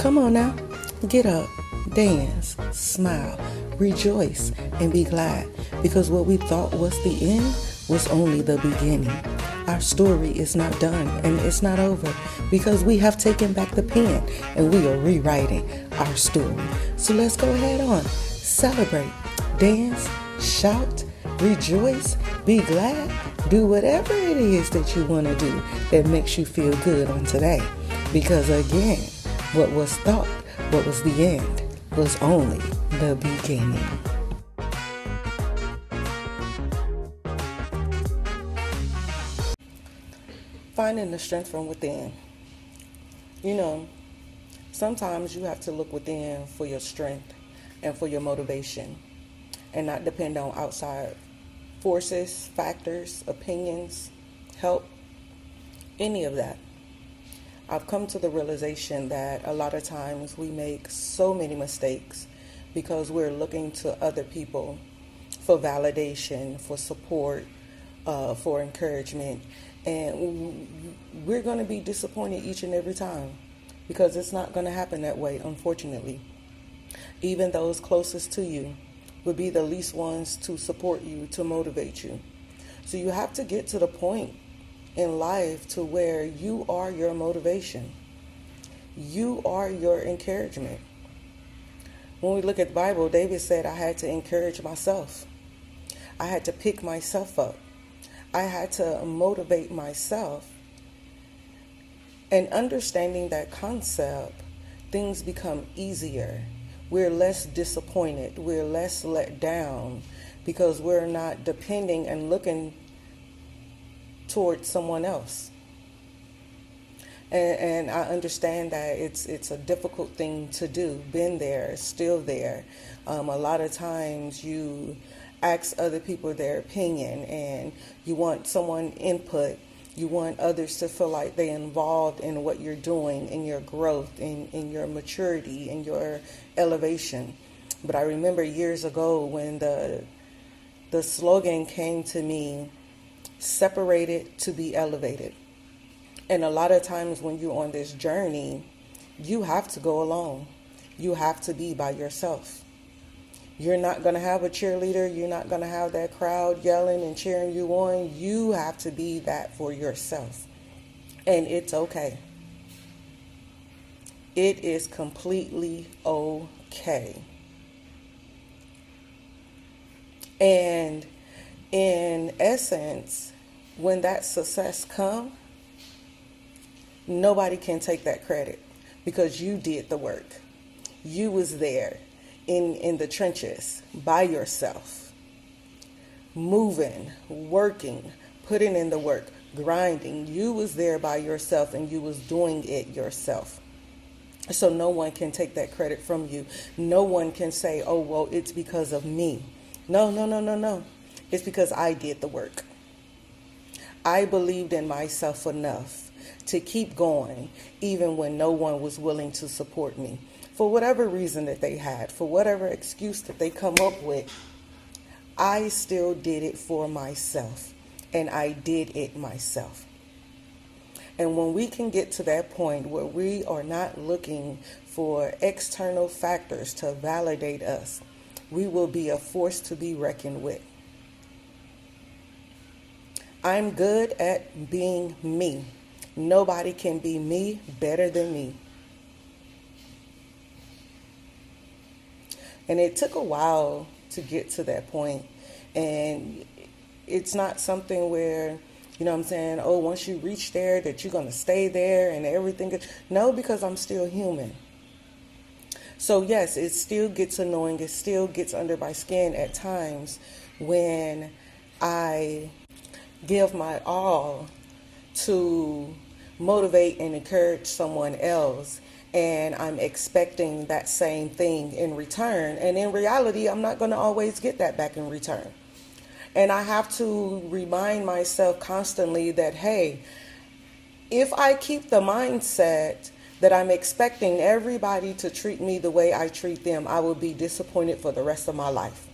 Come on now, get up, dance, smile, rejoice, and be glad, because what we thought was the end was only the beginning. Our story is not done and it's not over, because we have taken back the pen and we are rewriting our story. So let's go ahead on, celebrate, dance, shout, rejoice, be glad, do whatever it is that you want to do that makes you feel good on today. Because again, what was thought, what was the end, was only the beginning. Finding the strength from within. You know, sometimes you have to look within for your strength and for your motivation, and not depend on outside forces, factors, opinions, help, any of that. I've come to the realization that a lot of times we make so many mistakes because we're looking to other people for validation, for support, for encouragement. And we're going to be disappointed each and every time, because it's not going to happen that way, unfortunately. Even those closest to you would be the least ones to support you, to motivate you. So you have to get to the point in life to where you are your motivation. You are your encouragement. When we look at the Bible, David said, I had to encourage myself. I had to pick myself up. I had to motivate myself. And understanding that concept, things become easier. We're less disappointed. We're less let down, because we're not depending and looking towards someone else. And I understand that it's a difficult thing to do. Been there, still there. A lot of times you ask other people their opinion, and you want someone input. You want others to feel like they're involved in what you're doing, in your growth, in your maturity, in your elevation. But I remember years ago when the slogan came to me, separated to be elevated. And a lot of times when you're on this journey, you have to go alone. You have to be by yourself. You're not going to have a cheerleader. You're not going to have that crowd yelling and cheering you on. You have to be that for yourself. And it's okay. It is completely okay. And in essence, when that success comes, nobody can take that credit, because you did the work. You was there in the trenches by yourself, moving, working, putting in the work, grinding. You was there by yourself, and you was doing it yourself. So no one can take that credit from you. No one can say, oh, well, it's because of me. No. It's because I did the work. I believed in myself enough to keep going, even when no one was willing to support me. For whatever reason that they had, for whatever excuse that they come up with, I still did it for myself, and I did it myself. And when we can get to that point where we are not looking for external factors to validate us, we will be a force to be reckoned with. I'm good at being me. Nobody can be me better than me. And it took a while to get to that point. And it's not something where, you know what I'm saying, oh, once you reach there that you're going to stay there and everything. No, because I'm still human. So yes, it still gets annoying. It still gets under my skin at times when I give my all to motivate and encourage someone else, and I'm expecting that same thing in return. And in reality, I'm not going to always get that back in return. And I have to remind myself constantly that, hey, if I keep the mindset that I'm expecting everybody to treat me the way I treat them, I will be disappointed for the rest of my life.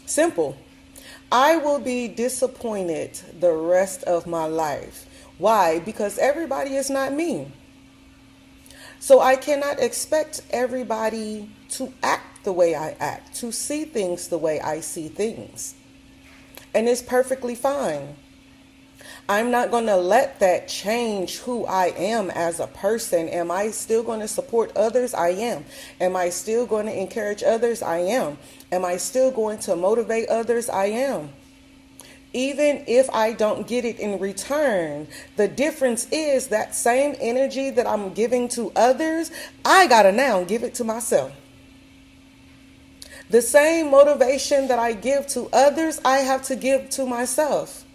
Simple. I will be disappointed the rest of my life. Why? Because everybody is not me. So I cannot expect everybody to act the way I act, to see things the way I see things. And it's perfectly fine. I'm not going to let that change who I am as a person. Am I still going to support others? I am. Am I still going to encourage others? I am. Am I still going to motivate others? I am. Even if I don't get it in return, the difference is that same energy that I'm giving to others, I gotta now give it to myself. The same motivation that I give to others, I have to give to myself.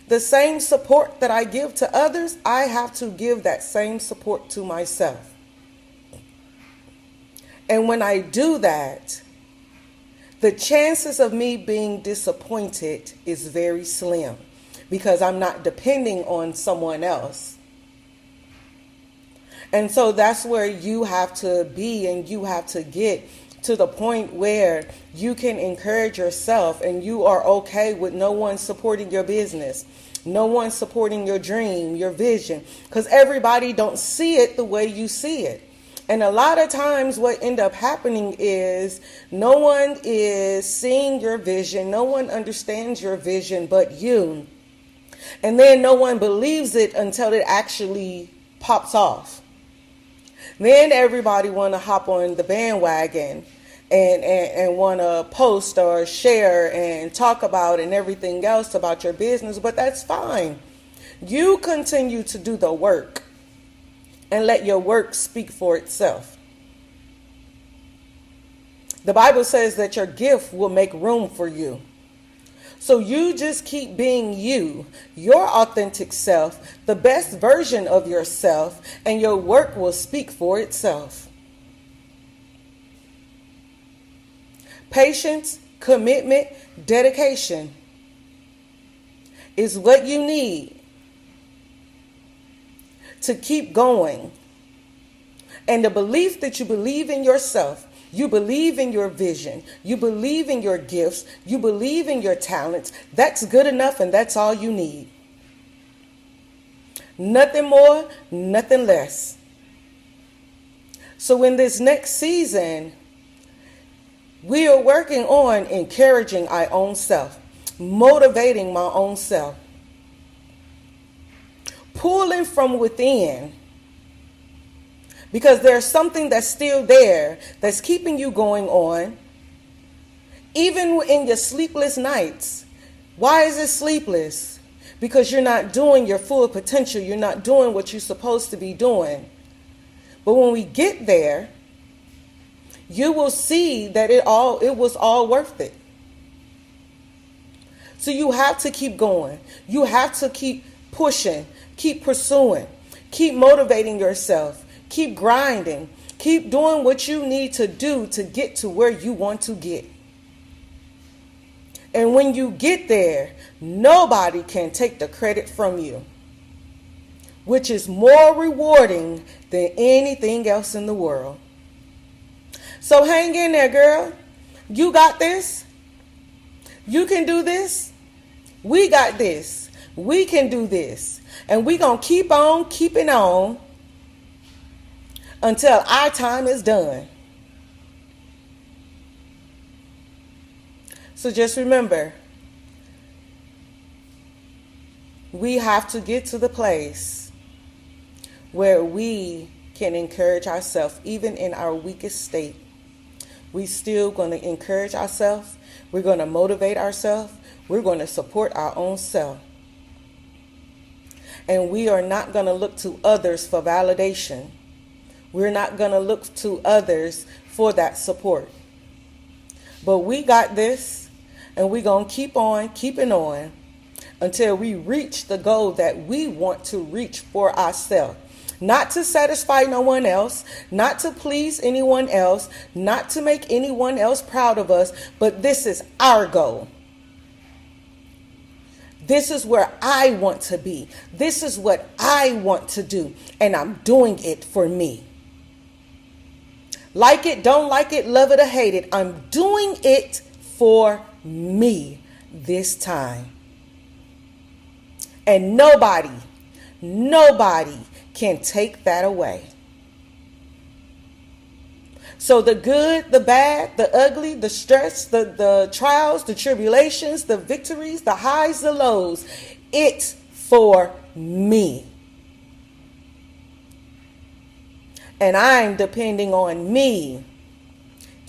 The same support that I give to others, I have to give that same support to myself. And when I do that, the chances of me being disappointed is very slim because I'm not depending on someone else. And so that's where you have to be, and you have to get to the point where you can encourage yourself and you are okay with no one supporting your business, no one supporting your dream, your vision, because everybody don't see it the way you see it. And a lot of times what end up happening is no one is seeing your vision. No one understands your vision but you. And then no one believes it until it actually pops off. Then everybody want to hop on the bandwagon and want to post or share and talk about and everything else about your business. But that's fine. You continue to do the work. And let your work speak for itself. The Bible says that your gift will make room for you. So you just keep being you, your authentic self, the best version of yourself, and your work will speak for itself. Patience, commitment, dedication is what you need to keep going. And the belief that you believe in yourself, you believe in your vision, you believe in your gifts, you believe in your talents, that's good enough, and that's all you need. Nothing more, nothing less. So in this next season, we are working on encouraging our own self, motivating my own self, pulling from within, because there's something that's still there that's keeping you going on, even in your sleepless nights. Why is it sleepless? Because you're not doing your full potential. You're not doing what you're supposed to be doing. But when we get there, you will see that it was all worth it. So you have to keep going. You have to keep pushing. Keep pursuing, keep motivating yourself, keep grinding, keep doing what you need to do to get to where you want to get. And when you get there, nobody can take the credit from you, which is more rewarding than anything else in the world. So hang in there, girl. You got this. You can do this. We got this. We can do this. And we're going to keep on keeping on until our time is done. So just remember, we have to get to the place where we can encourage ourselves, even in our weakest state. We still going to encourage ourselves. We're going to motivate ourselves. We're going to support our own self. And we are not going to look to others for validation. We're not going to look to others for that support. But we got this, and we're going to keep on keeping on until we reach the goal that we want to reach for ourselves. Not to satisfy no one else, not to please anyone else, not to make anyone else proud of us, but this is our goal. This is where I want to be. This is what I want to do. And I'm doing it for me. Like it, don't like it, love it or hate it. I'm doing it for me this time. And nobody can take that away. So the good, the bad, the ugly, the stress, the trials, the tribulations, the victories, the highs, the lows, it's for me. And I'm depending on me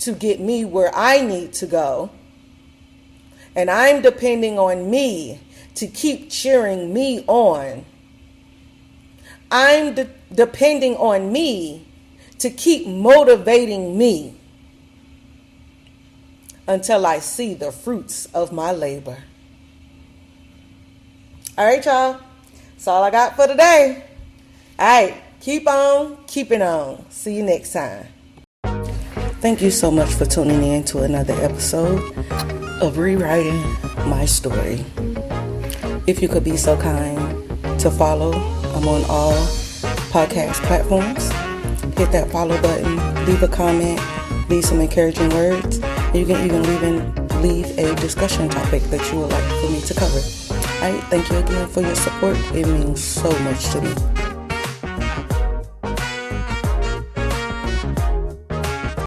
to get me where I need to go. And I'm depending on me to keep cheering me on. I'm depending on me to keep motivating me until I see the fruits of my labor. All right, y'all. That's all I got for today. All right. Keep on keeping on. See you next time. Thank you so much for tuning in to another episode of Rewriting My Story. If you could be so kind to follow, I'm on all podcast platforms. Hit that follow button, leave a comment, leave some encouraging words. You can even leave a discussion topic that you would like for me to cover. All right, thank you again for your support. It means so much to me.